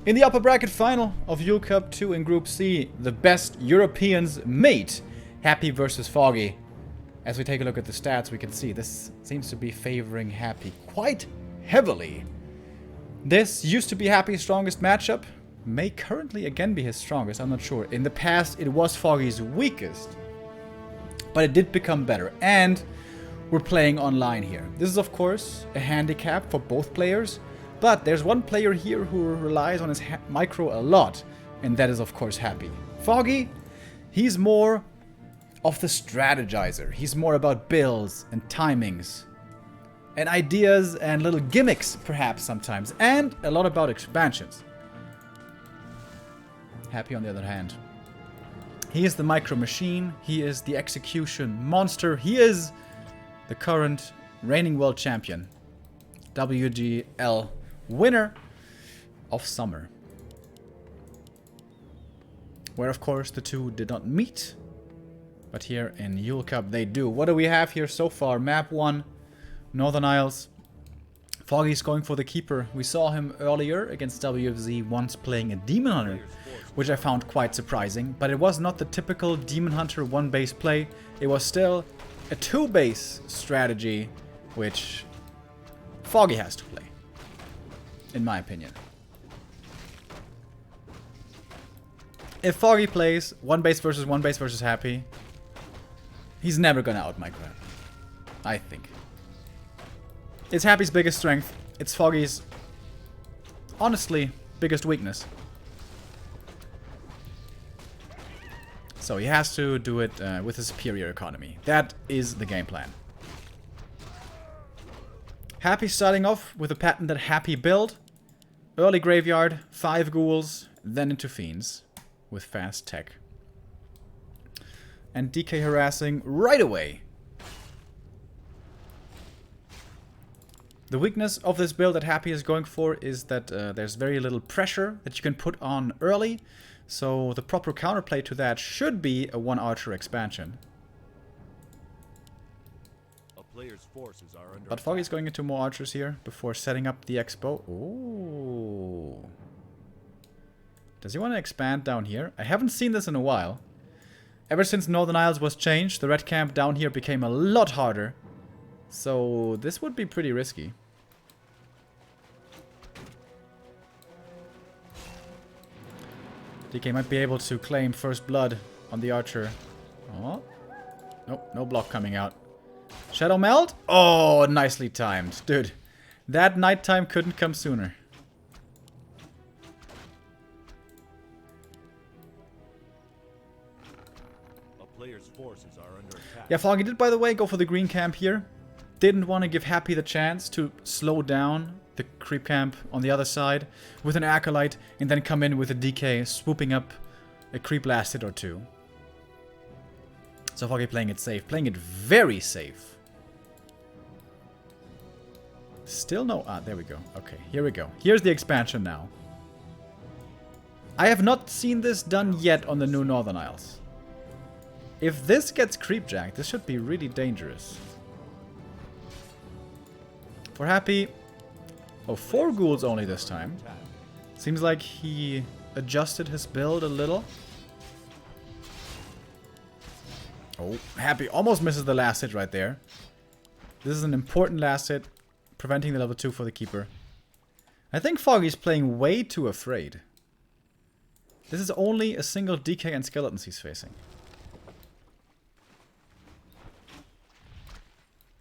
In the upper bracket final of Yule Cup 2 in Group C, the best Europeans meet. Happy versus Foggy. As we take a look at the stats, we can see this seems to be favoring Happy quite heavily. This used to be Happy's strongest matchup. May currently again be his strongest, I'm not sure. In the past, it was Foggy's weakest. But it did become better. And we're playing online here. This is, of course, a handicap for both players. But there's one player here who relies on his micro a lot. And that is, of course, Happy. Foggy, he's more of the strategizer. He's more about builds and timings. And ideas and little gimmicks, perhaps, sometimes. And a lot about expansions. Happy, on the other hand, he is the micro machine. He is the execution monster. He is the current reigning world champion. WGL winner of summer. Where, of course, the two did not meet. But here in Yule Cup, they do. What do we have here so far? Map 1, Northern Isles. Foggy's going for the keeper. We saw him earlier against WFZ once playing a Demon Hunter, which I found quite surprising. But it was not the typical Demon Hunter one-base play. It was still a two-base strategy, which Foggy has to play, in my opinion. If Foggy plays one base versus Happy, he's never gonna out-micro him, I think. It's Happy's biggest strength. It's Foggy's, honestly, biggest weakness. So he has to do it with a superior economy. That is the game plan. Happy starting off with a pattern that Happy built. Early graveyard, 5 ghouls, then into fiends with fast tech. And DK harassing right away. The weakness of this build that Happy is going for is that there's very little pressure that you can put on early. So the proper counterplay to that should be a 1 archer expansion. A player's forces are under But Foggy's going into more archers here before setting up the expo. Ooh. Does he want to expand down here? I haven't seen this in a while. Ever since Northern Isles was changed, the red camp down here became a lot harder. So this would be pretty risky. DK might be able to claim first blood on the archer. Oh. Nope, no block coming out. Shadow Meld? Oh, nicely timed. Dude, that nighttime couldn't come sooner. a player's forces are under attack. Yeah, Foggy did, by the way, go for the green camp here. Didn't want to give Happy the chance to slow down the creep camp on the other side with an Acolyte and then come in with a DK swooping up a creep last hit or two. So Foggy playing it safe. Playing it very safe. Still no... Ah, there we go. Okay, here we go. Here's the expansion now. I have not seen this done yet on the new Northern Isles. If this gets creepjacked, this should be really dangerous. For Happy... Oh, 4 ghouls only this time. Seems like he adjusted his build a little. Oh, Happy almost misses the last hit right there. This is an important last hit, preventing the level 2 for the keeper. I think Foggy's playing way too afraid. This is only a single DK and skeletons he's facing.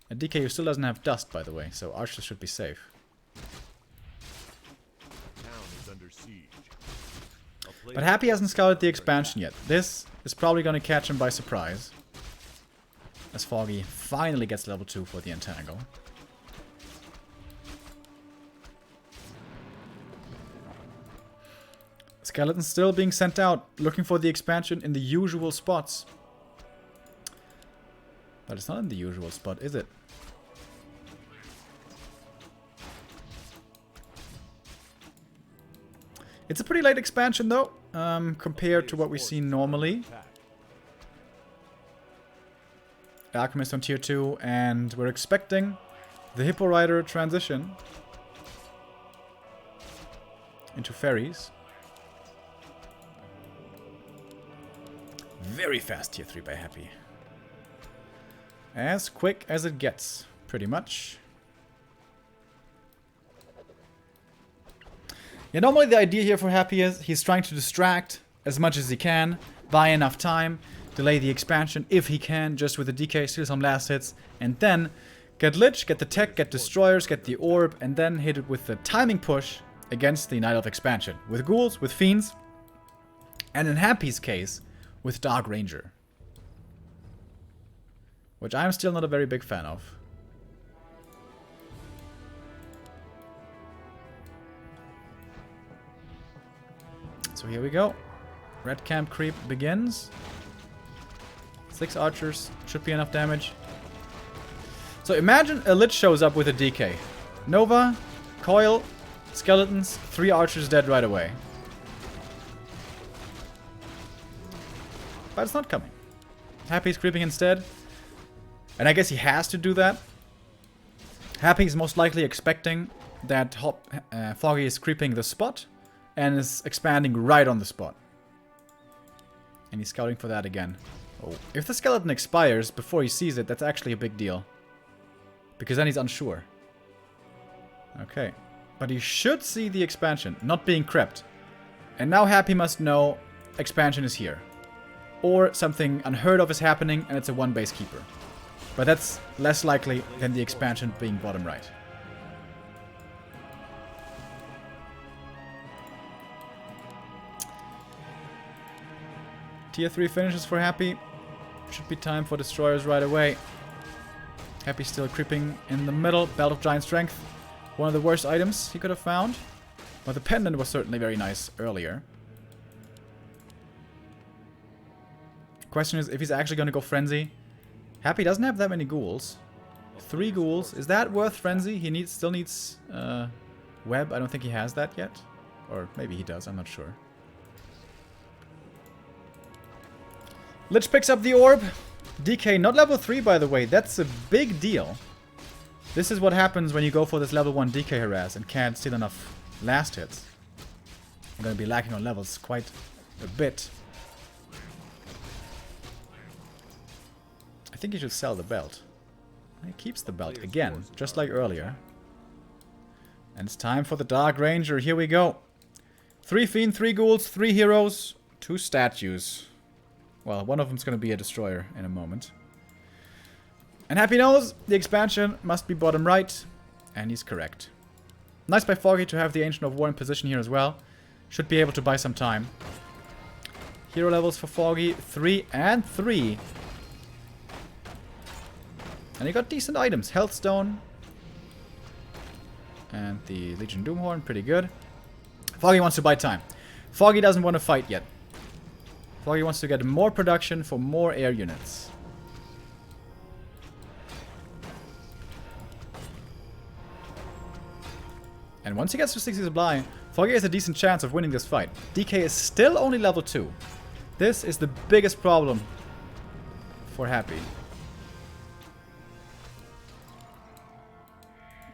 A DK who still doesn't have dust, by the way, so archers should be safe. Town is under siege. But Happy hasn't scouted the expansion yet. This is probably going to catch him by surprise. As Foggy finally gets level 2 for the entangle. Skeletons still being sent out, looking for the expansion in the usual spots. But it's not in the usual spot, is it? It's a pretty late expansion, though, compared to what we see normally. Alchemist on tier 2, and we're expecting the Hippo Rider transition. into fairies. Very fast tier 3 by Happy. As quick as it gets, pretty much. Yeah, normally the idea here for Happy is he's trying to distract as much as he can, buy enough time, delay the expansion if he can, just with the DK, steal some last hits, and then get Lich, get the tech, get destroyers, get the orb, and then hit it with the timing push against the Night Elf expansion. With ghouls, with fiends, and in Happy's case, with Dark Ranger. Which I'm still not a very big fan of. So here we go. Red camp creep begins. 6 archers. Should be enough damage. So imagine a Lich shows up with a DK. Nova, Coil, Skeletons, 3 archers dead right away. But it's not coming. Happy's creeping instead. And I guess he has to do that. Happy's most likely expecting that Foggy is creeping the spot and is expanding right on the spot. And he's scouting for that again. Oh. If the skeleton expires before he sees it, that's actually a big deal. Because then he's unsure. Okay. But he should see the expansion, not being crept. And now Happy must know expansion is here. Or something unheard of is happening and it's a 1-base keeper. But that's less likely than the expansion being bottom right. Tier 3 finishes for Happy. Should be time for destroyers right away. Happy still creeping in the middle. Belt of Giant Strength. One of the worst items he could have found. But the pendant was certainly very nice earlier. Question is if he's actually going to go Frenzy. Happy doesn't have that many ghouls. 3 ghouls. Is that worth Frenzy? He still needs Web. I don't think he has that yet. Or maybe he does. I'm not sure. Lich picks up the orb. DK, not level 3 by the way. That's a big deal. This is what happens when you go for this level 1 DK harass and can't steal enough last hits. I'm going to be lacking on levels quite a bit. I think he should sell the belt. He keeps the belt again, just like earlier. And it's time for the Dark Ranger. Here we go. 3 Fiend, 3 Ghouls, 3 Heroes, 2 Statues. Well, one of them's going to be a Destroyer in a moment. And Happy knows the expansion must be bottom right. And he's correct. Nice by Foggy to have the Ancient of War in position here as well. Should be able to buy some time. Hero levels for Foggy, 3 and 3. And he got decent items. Healthstone. And the Legion Doomhorn, pretty good. Foggy wants to buy time. Foggy doesn't want to fight yet. Foggy wants to get more production for more air units. And once he gets to 60 supply, Foggy has a decent chance of winning this fight. DK is still only level 2. This is the biggest problem for Happy.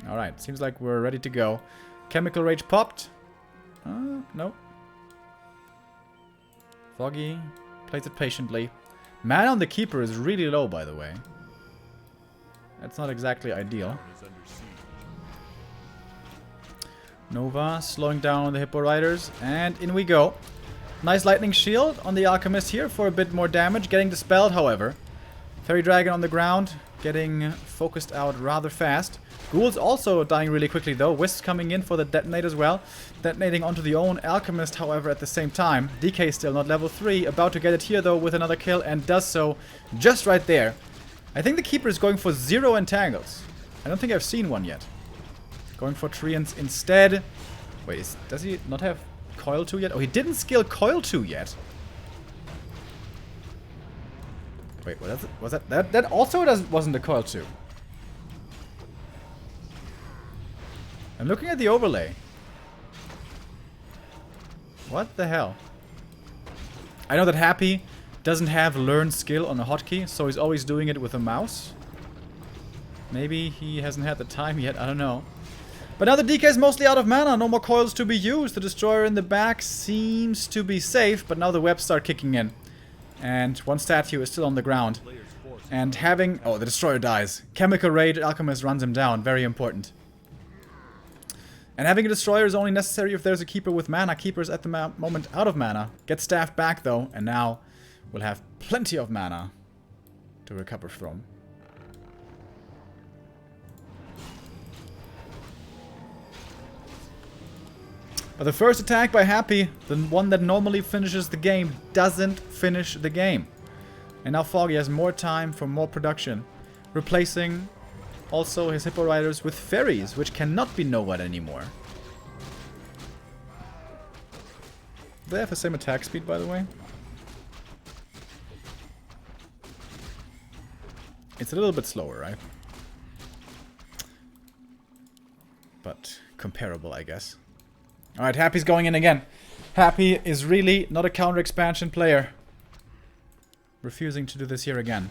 Alright, seems like we're ready to go. Chemical Rage popped. No. Foggy plays it patiently. Mana on the Keeper is really low, by the way. That's not exactly ideal. Nova slowing down on the Hippo Riders. And in we go. Nice Lightning Shield on the Alchemist here for a bit more damage. Getting dispelled, however. Fairy Dragon on the ground. Getting focused out rather fast. Ghouls also dying really quickly though. Wisps coming in for the detonate as well. Detonating onto the own Alchemist, however, at the same time. DK still not level 3. About to get it here though with another kill and does so just right there. I think the Keeper is going for 0 entangles. I don't think I've seen one yet. Going for Treants instead. Wait, does he not have Coil 2 yet? Oh, he didn't skill Coil 2 yet. Wait, was that? That also wasn't a Coil 2. I'm looking at the overlay. What the hell? I know that Happy doesn't have learn skill on a hotkey, so he's always doing it with a mouse. Maybe he hasn't had the time yet, I don't know. But now the DK is mostly out of mana. No more coils to be used. The Destroyer in the back seems to be safe. But now the webs start kicking in. And one statue is still on the ground. And having... Oh, the Destroyer dies. Chemical Raid, Alchemist runs him down. Very important. And having a Destroyer is only necessary if there's a Keeper with mana. Keeper's at the moment out of mana. Gets staffed back though. And now we'll have plenty of mana to recover from. But the first attack by Happy, the one that normally finishes the game, doesn't finish the game. And now Foggy has more time for more production. Replacing also his Hippo Riders with Fairies, which cannot be Nowhat anymore. Do they have the same attack speed, by the way? It's a little bit slower, right? But comparable, I guess. Alright, Happy's going in again. Happy is really not a counter expansion player. Refusing to do this here again.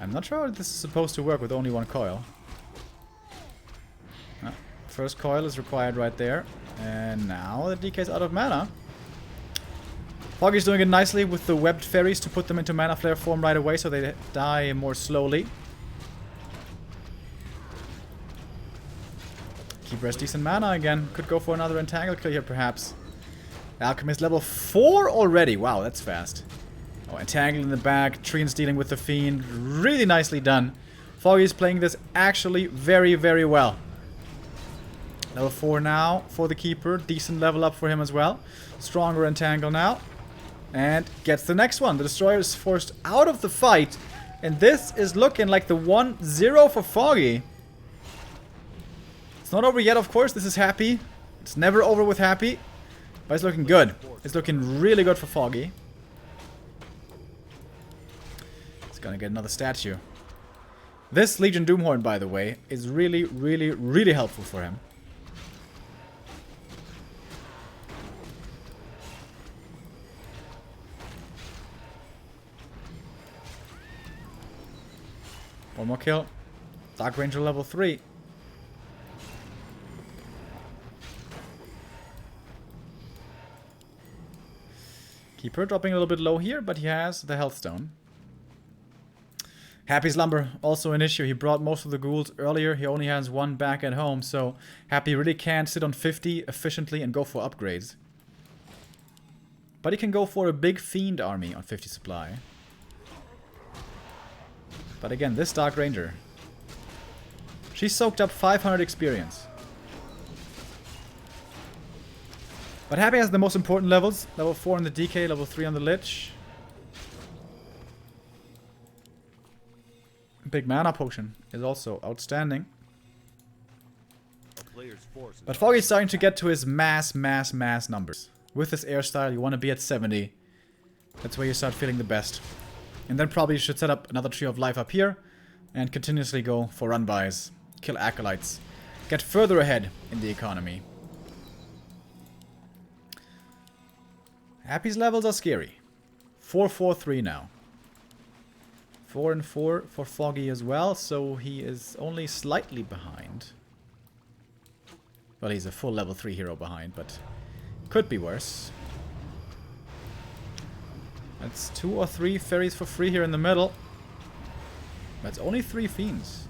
I'm not sure how this is supposed to work with only one coil. First coil is required right there. And now the DK's out of mana. Foggy's doing it nicely with the webbed fairies to put them into mana flare form right away so they die more slowly. Keeper has decent mana again. Could go for another entangle kill here perhaps. Alchemist level 4 already. Wow, that's fast. Oh, entangle in the back. Treant's dealing with the fiend. Really nicely done. Foggy's playing this actually very, very well. Level 4 now for the Keeper. Decent level up for him as well. Stronger entangle now. And gets the next one. The Destroyer is forced out of the fight. And this is looking like the 1-0 for Foggy. It's not over yet, of course. This is Happy. It's never over with Happy. But it's looking good. It's looking really good for Foggy. It's gonna get another statue. This Legion Doomhorn, by the way, is really, really, really helpful for him. One more kill. Dark Ranger level 3. Keeper dropping a little bit low here, but he has the Health Stone. Happy's Lumber, also an issue. He brought most of the ghouls earlier. He only has one back at home, so Happy really can't sit on 50 efficiently and go for upgrades. But he can go for a big Fiend army on 50 supply. But again, this Dark Ranger. She soaked up 500 experience. But Happy has the most important levels. Level 4 on the DK, level 3 on the Lich. Big mana potion is also outstanding. But Foggy's starting to get to his mass numbers. With this air style, you want to be at 70. That's where you start feeling the best. And then probably you should set up another Tree of Life up here. And continuously go for run-bys. Kill Acolytes. Get further ahead in the economy. Happy's levels are scary. 4-4-3 now. 4 and 4 for Foggy as well, so he is only slightly behind. Well, he's a full level 3 hero behind, but could be worse. That's 2 or 3 fairies for free here in the middle. That's only 3 fiends.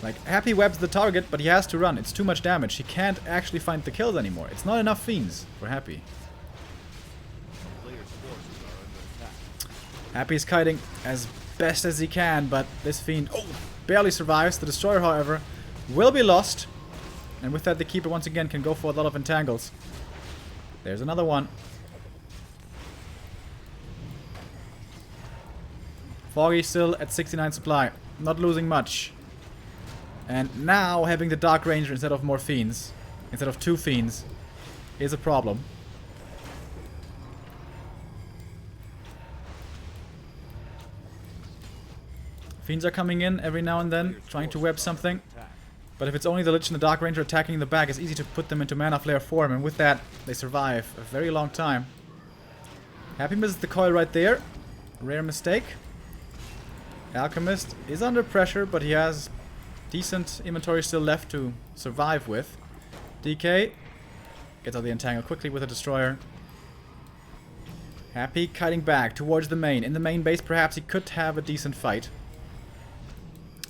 Like, Happy webs the target, but he has to run. It's too much damage. He can't actually find the kills anymore. It's not enough fiends for Happy. Happy's kiting as best as he can, but this fiend barely survives. The Destroyer, however, will be lost. And with that, the Keeper once again can go for a lot of entangles. There's another one. Foggy still at 69 supply. Not losing much. And now having the Dark Ranger instead of more fiends, instead of 2 fiends, is a problem. Fiends are coming in every now and then, trying to web something. But if it's only the Lich and the Dark Ranger attacking the back, it's easy to put them into mana flare form, and with that, they survive a very long time. Happy misses the coil right there. Rare mistake. Alchemist is under pressure, but he has decent inventory still left to survive with. DK gets out the entangle quickly with a destroyer. Happy kiting back towards the main. In the main base, perhaps he could have a decent fight.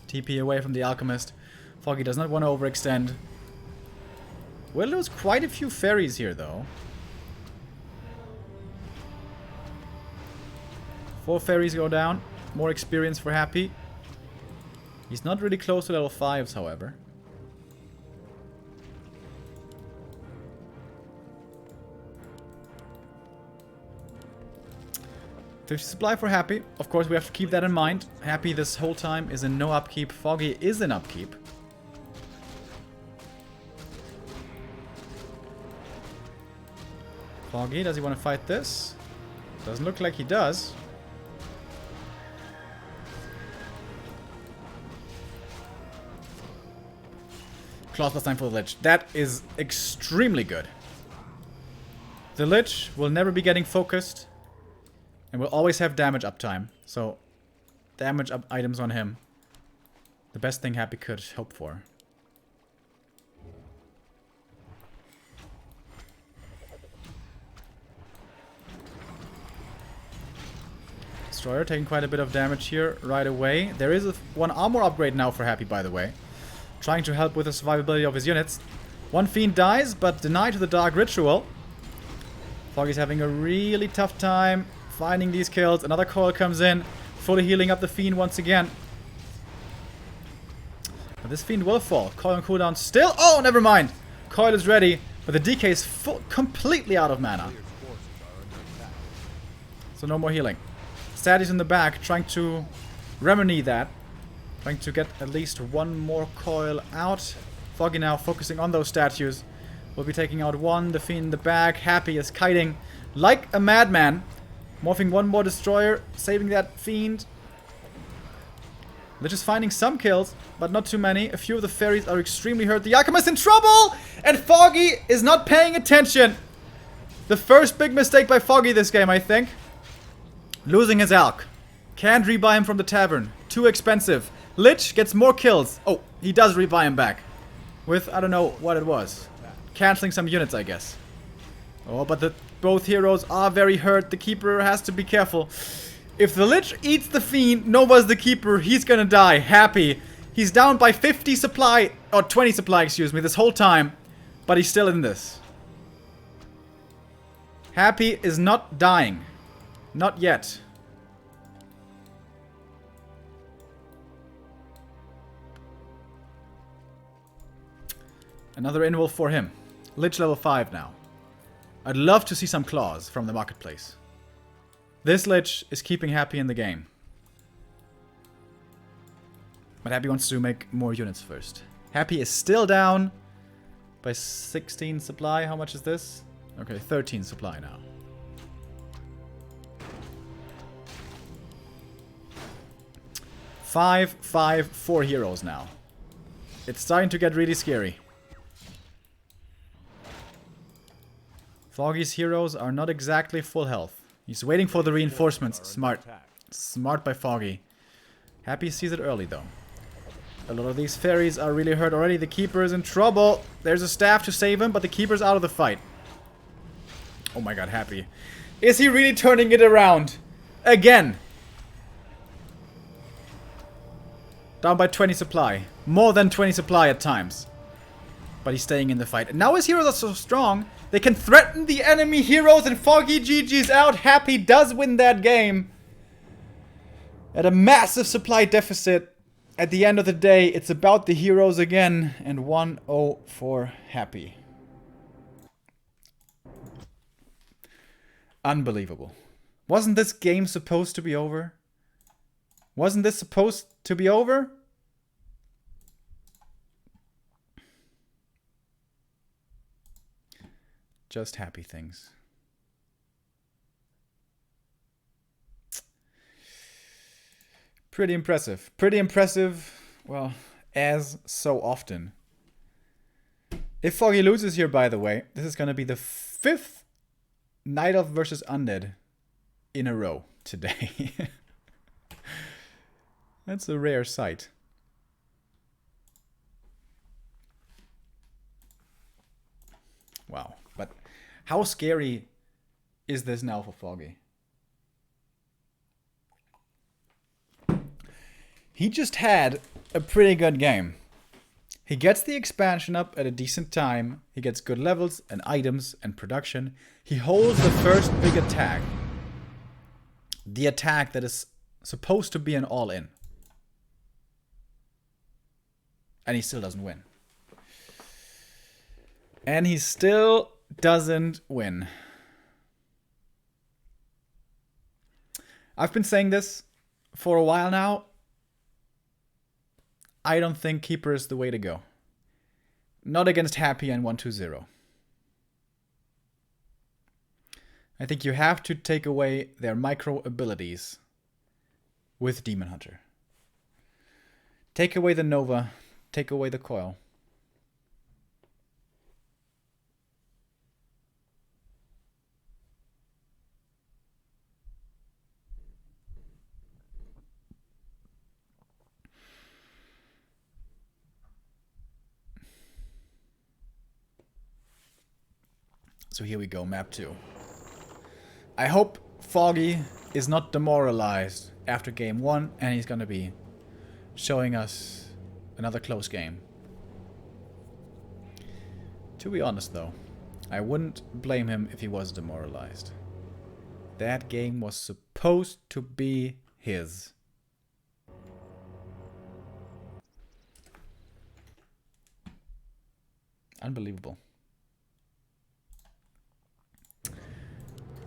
TP away from the Alchemist. Foggy does not want to overextend. We'll lose quite a few fairies here, though. 4 fairies go down. More experience for Happy. He's not really close to level 5s, however. $50 supply for Happy. Of course, we have to keep that in mind. Happy this whole time is in no upkeep. Foggy is in upkeep. Foggy, does he want to fight this? Doesn't look like he does. Claws plus 9 for the Lich. That is extremely good. The Lich will never be getting focused. And will always have damage uptime. So, damage up items on him. The best thing Happy could hope for. Destroyer taking quite a bit of damage here right away. There is one armor upgrade now for Happy, by the way. Trying to help with the survivability of his units. One Fiend dies, but denied to the Dark Ritual. Foggy's having a really tough time finding these kills. Another coil comes in, fully healing up the Fiend once again. But this Fiend will fall. Coil on cooldown still. Oh, never mind. Coil is ready, but the DK is completely out of mana. So no more healing. Statius in the back, trying to remedy that. Trying to get at least one more coil out. Foggy now focusing on those statues. We'll be taking out one. The Fiend in the back. Happy is kiting like a madman. Morphing one more destroyer. Saving that Fiend. They're just finding some kills, but not too many. A few of the fairies are extremely hurt. The Alchemist in trouble! And Foggy is not paying attention. The first big mistake by Foggy this game, I think. Losing his Alch. Can't rebuy him from the tavern. Too expensive. Lich gets more kills. Oh, he does rebuy him back. With, I don't know what it was. Canceling some units, I guess. Oh, but both heroes are very hurt. The Keeper has to be careful. If the Lich eats the Fiend, Nova's the Keeper, he's gonna die. Happy. He's down by 50 supply, or 20 supply, excuse me, this whole time. But he's still in this. Happy is not dying. Not yet. Another inwolf for him. Lich level 5 now. I'd love to see some claws from the marketplace. This Lich is keeping Happy in the game. But Happy wants to make more units first. Happy is still down by 16 supply. How much is this? Okay, 13 supply now. Four heroes now. It's starting to get really scary. Foggy's heroes are not exactly full health. He's waiting for the reinforcements. Smart. Smart by Foggy. Happy sees it early, though. A lot of these fairies are really hurt already. The Keeper is in trouble. There's a staff to save him, but the Keeper's out of the fight. Oh my god, Happy. Is he really turning it around? Again. Down by 20 supply. More than 20 supply at times. But he's staying in the fight. And now his heroes are so strong, they can threaten the enemy heroes, and Foggy GG's out. Happy does win that game. At a massive supply deficit. At the end of the day, it's about the heroes again. And 1-0 for Happy. Unbelievable. Wasn't this game supposed to be over? Wasn't this supposed to be over? Just happy things. Pretty impressive. Pretty impressive. Well, as so often. If Foggy loses here, by the way, this is going to be the 5th Night Elf versus Undead in a row today. That's a rare sight. Wow. But how scary is this now for Foggy? He just had a pretty good game. He gets the expansion up at a decent time. He gets good levels and items and production. He holds the first big attack. The attack that is supposed to be an all-in. And he still doesn't win. And he still doesn't win. I've been saying this for a while now. I don't think Keeper is the way to go. Not against Happy and 1-2-0. I think you have to take away their micro abilities with Demon Hunter. Take away the Nova. Take away the Coil. So here we go, map 2. I hope Foggy is not demoralized after game 1 and he's gonna be showing us another close game. To be honest though, I wouldn't blame him if he was demoralized. That game was supposed to be his. Unbelievable.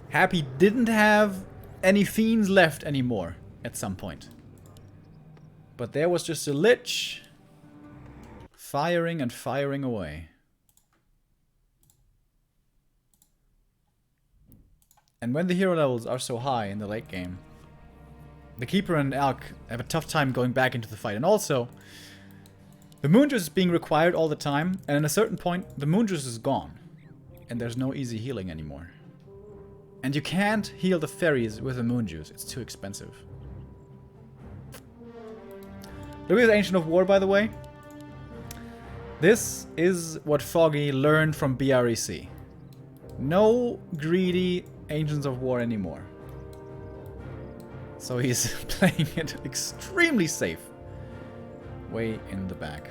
Happy didn't have any fiends left anymore at some point. But there was just a Lich firing and firing away. And when the hero levels are so high in the late game, the Keeper and Elk have a tough time going back into the fight. And also, the Moon Juice is being required all the time, and at a certain point, the Moon Juice is gone. And there's no easy healing anymore. And you can't heal the fairies with a Moon Juice. It's too expensive. Look at the Ancient of War, by the way. This is what Foggy learned from BREC. No greedy Ancients of War anymore. So he's playing it extremely safe. Way in the back.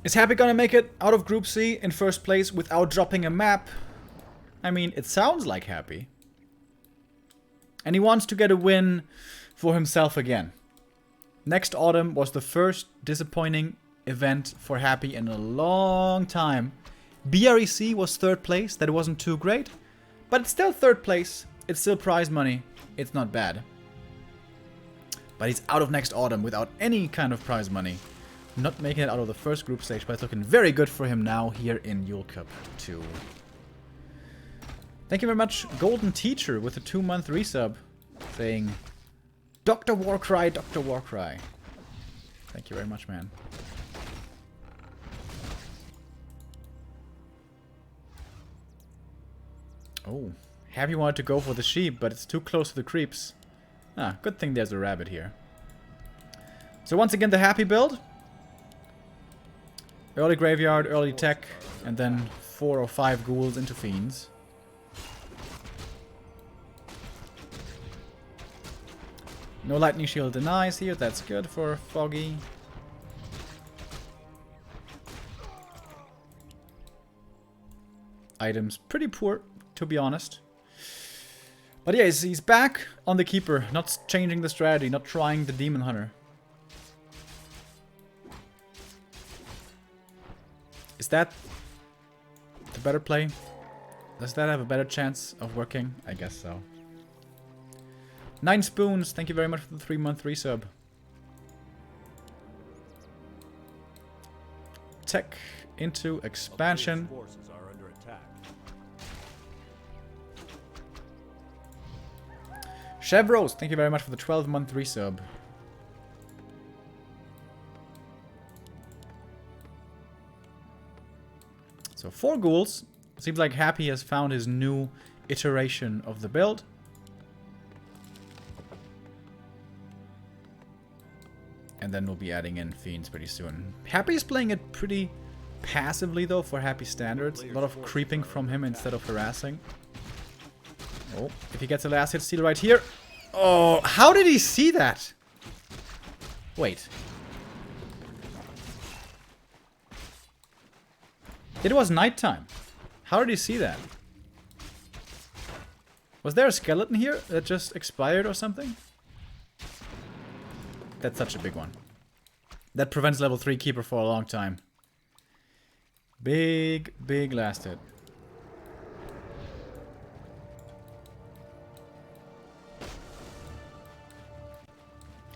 Is Happy gonna make it out of Group C in first place without dropping a map? I mean, it sounds like Happy. And he wants to get a win for himself again. Next autumn was the first disappointing event for Happy in a long time. BREC was third place, that wasn't too great. But it's still third place, it's still prize money, it's not bad. But he's out of next autumn without any kind of prize money. Not making it out of the first group stage, but it's looking very good for him now here in Yule Cup 2. Thank you very much, Golden Teacher, with a 2-month resub, saying, Dr. Warcry, Dr. Warcry. Thank you very much, man. Oh, Happy wanted to go for the sheep, but it's too close to the creeps. Ah, good thing there's a rabbit here. So once again, the Happy build. Early graveyard, early tech, and then 4 or 5 ghouls into fiends. No lightning shield denies here, that's good for Foggy. Items pretty poor, to be honest. But yeah, he's back on the Keeper, not changing the strategy, not trying the Demon Hunter. Is that the better play? Does that have a better chance of working? I guess so. 9 Spoons, thank you very much for the 3-month resub. tech into expansion. Forces are under attack. Chevros, thank you very much for the 12-month resub. So 4 ghouls. Seems like Happy has found his new iteration of the build. And then we'll be adding in Fiends pretty soon. Happy's playing it pretty passively though for Happy standards. A lot of creeping from him instead of harassing. Oh, if he gets a last hit steal right here. Oh, how did he see that? Wait. It was nighttime. How did he see that? Was there a skeleton here that just expired or something? That's such a big one. That prevents level 3 keeper for a long time. Big, big last hit.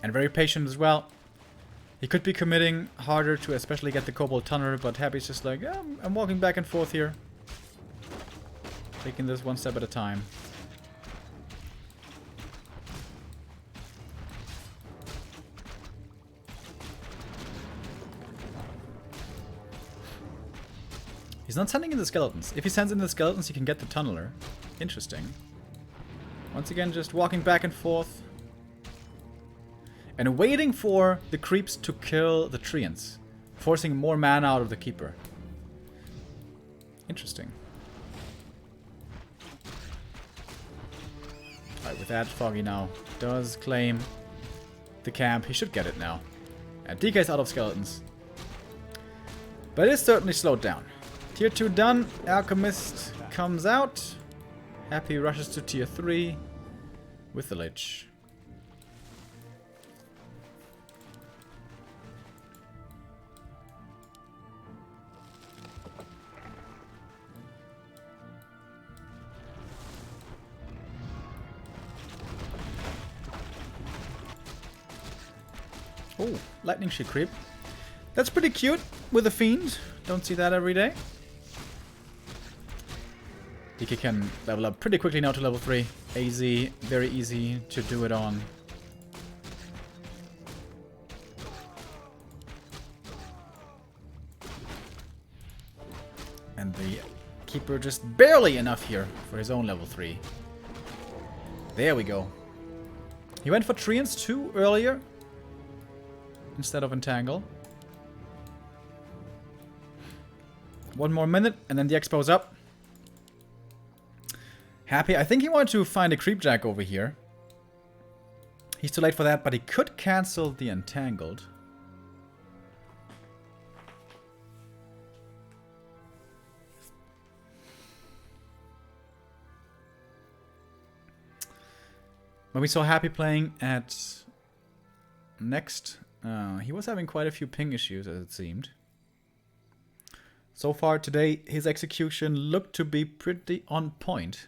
And very patient as well. He could be committing harder to especially get the Kobold Tunneler, but Happy's just like, yeah, I'm walking back and forth here. Taking this one step at a time. He's not sending in the skeletons. If he sends in the skeletons, he can get the Tunneler. Interesting. Once again, just walking back and forth. And waiting for the creeps to kill the treants. Forcing more mana out of the keeper. Interesting. Alright, with that, Foggy now does claim the camp. He should get it now. And DK's out of skeletons. But it's certainly slowed down. Tier 2 done. Alchemist comes out. Happy rushes to Tier 3 with the Lich. Oh, lightning shield creep. That's pretty cute with a fiend. Don't see that every day. DK can level up pretty quickly now to level 3. AZ, very easy to do it on. And the keeper just barely enough here for his own level 3. There we go. He went for Treants too earlier instead of Entangle. One more minute and then the expo's up. Happy. I think he wanted to find a Creepjack over here. He's too late for that, but he could cancel the Entangled. When we saw Happy playing at Next, he was having quite a few ping issues, as it seemed. So far today, his execution looked to be pretty on point.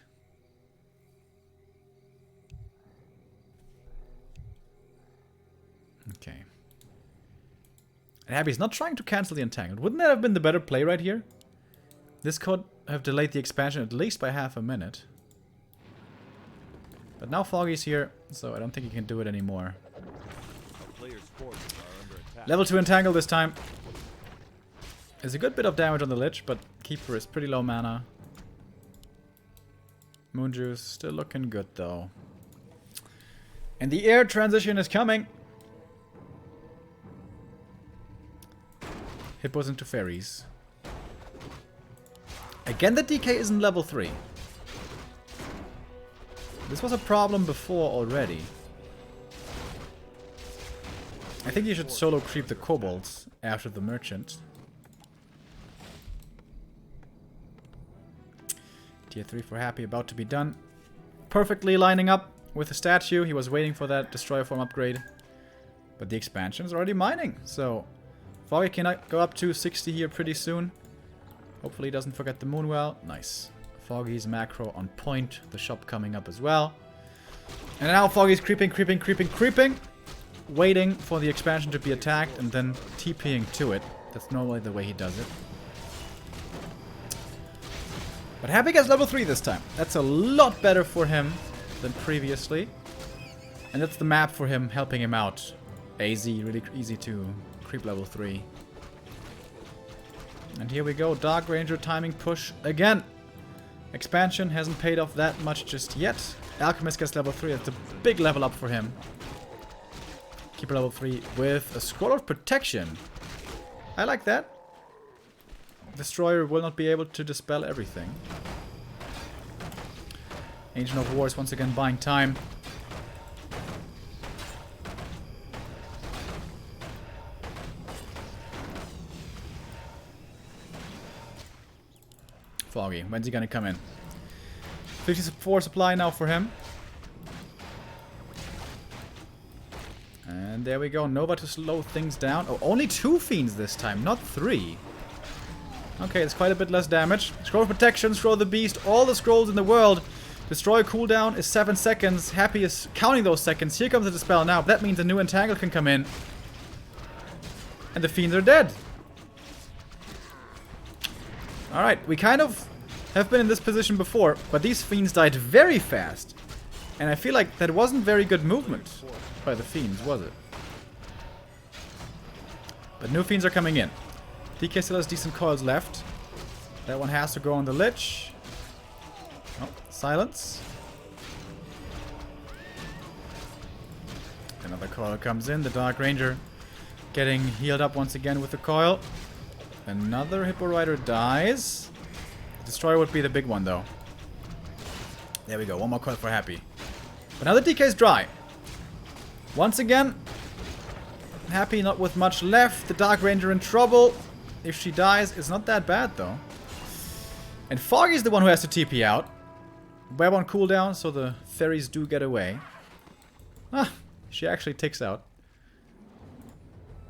Okay. And Happy's not trying to cancel the Entangled. Wouldn't that have been the better play right here? This could have delayed the expansion at least by half a minute. But now Foggy's here, so I don't think he can do it anymore. Level 2 Entangle this time. There's a good bit of damage on the Lich, but Keeper is pretty low mana. Moonjuice still looking good though. And the air transition is coming. Hippos into fairies. Again, the DK isn't level 3. This was a problem before already. I think you should solo creep the kobolds after the merchant. Tier 3 for Happy, about to be done. Perfectly lining up with the statue. He was waiting for that Destroyer Form upgrade. But the expansion is already mining, so Foggy can go up to 60 here pretty soon. Hopefully he doesn't forget the Moonwell. Nice. Foggy's macro on point. The shop coming up as well. And now Foggy's creeping. Waiting for the expansion to be attacked and then TPing to it. That's normally the way he does it. But Happy gets level 3 this time. That's a lot better for him than previously. And that's the map for him, helping him out. AZ, really easy to creep level 3. And here we go, Dark Ranger timing push again. Expansion hasn't paid off that much just yet. Alchemist gets level 3, that's a big level up for him. Keeper level 3 with a Scroll of Protection. I like that. Destroyer will not be able to dispel everything. Ancient of Wars once again buying time. Foggy, when's he gonna come in? 54 supply now for him. And there we go, Nova to slow things down. Oh, only 2 Fiends this time, not 3. Okay, it's quite a bit less damage. Scroll of Protection, Scroll of the Beast, all the scrolls in the world. Destroy cooldown is 7 seconds. Happy is counting those seconds. Here comes the Dispel now. That means a new Entangle can come in. And the Fiends are dead. Alright, we kind of have been in this position before, but these Fiends died very fast. And I feel like that wasn't very good movement by the Fiends, was it? But new Fiends are coming in. DK still has decent coils left. That one has to go on the Lich. Oh, silence. Another coil comes in. The Dark Ranger getting healed up once again with the coil. Another Hippo Rider dies. The Destroyer would be the big one, though. There we go. One more coil for Happy. But now the DK is dry. Once again, Happy not with much left. The Dark Ranger in trouble. If she dies, it's not that bad, though. And Foggy's the one who has to TP out. Web on cooldown, so the fairies do get away. Ah, she actually ticks out.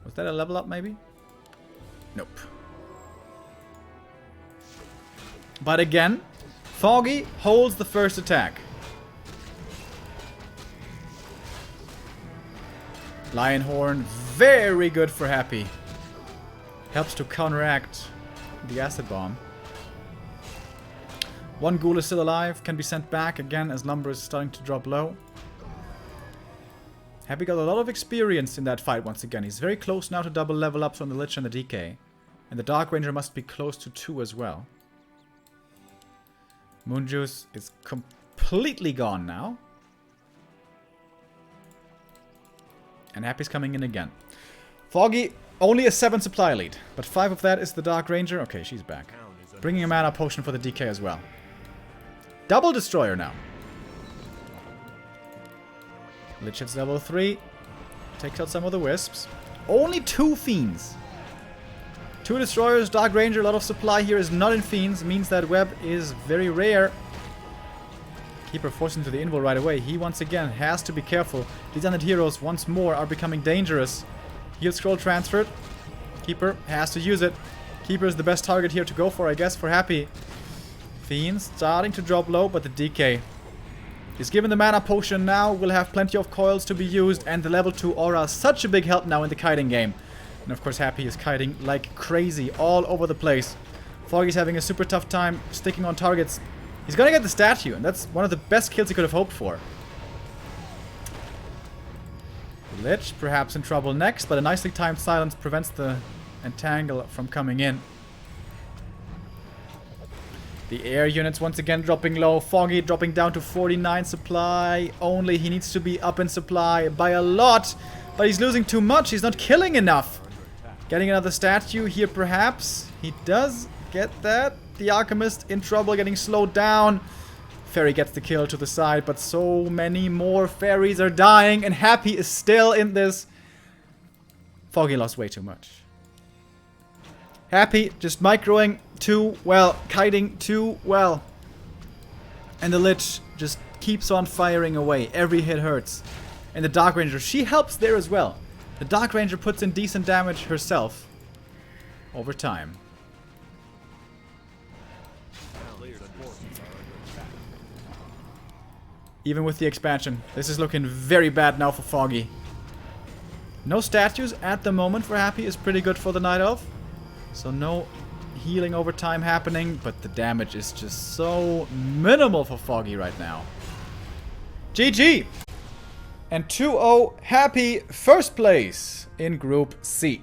Was that a level up, maybe? Nope. But again, Foggy holds the first attack. Lionhorn, very good for Happy. Helps to counteract the acid bomb. One ghoul is still alive, can be sent back again as lumber is starting to drop low. Happy got a lot of experience in that fight once again. He's very close now to double level ups on the Lich and the DK. And the Dark Ranger must be close to 2 as well. Moonjuice is completely gone now. And Happy's coming in again. Foggy, only a 7 supply lead. But 5 of that is the Dark Ranger. Okay, she's back. Bringing a mana potion for the DK as well. Double Destroyer now. Lich hits level 3. Takes out some of the Wisps. Only 2 Fiends. 2 Destroyers, Dark Ranger, a lot of supply here is not in Fiends. Means that web is very rare. Keeper forced into the invul right away. He once again has to be careful. These undead heroes once more are becoming dangerous. Heal scroll transferred. Keeper has to use it. Keeper is the best target here to go for, I guess, for Happy. Fiends starting to drop low, but the DK is given the mana potion now. Will have plenty of coils to be used, and the level 2 aura is such a big help now in the kiting game. And of course Happy is kiting like crazy all over the place. Foggy's having a super tough time sticking on targets. He's gonna get the statue, and that's one of the best kills he could have hoped for. Lich perhaps in trouble next, but a nicely timed silence prevents the entangle from coming in. The air units once again dropping low. Foggy dropping down to 49 supply only. He needs to be up in supply by a lot, but he's losing too much. He's not killing enough. Getting another statue here perhaps. He does get that. The Alchemist in trouble, getting slowed down. Fairy gets the kill to the side, but so many more fairies are dying, and Happy is still in this. Foggy lost way too much. Happy just microing too well, kiting too well. And the Lich just keeps on firing away. Every hit hurts. And the Dark Ranger, she helps there as well. The Dark Ranger puts in decent damage herself over time. Even with the expansion, this is looking very bad now for Foggy. No statues at the moment for Happy is pretty good for the Night Elf. So no healing over time happening, but the damage is just so minimal for Foggy right now. GG! And 2-0 Happy first place in Group C.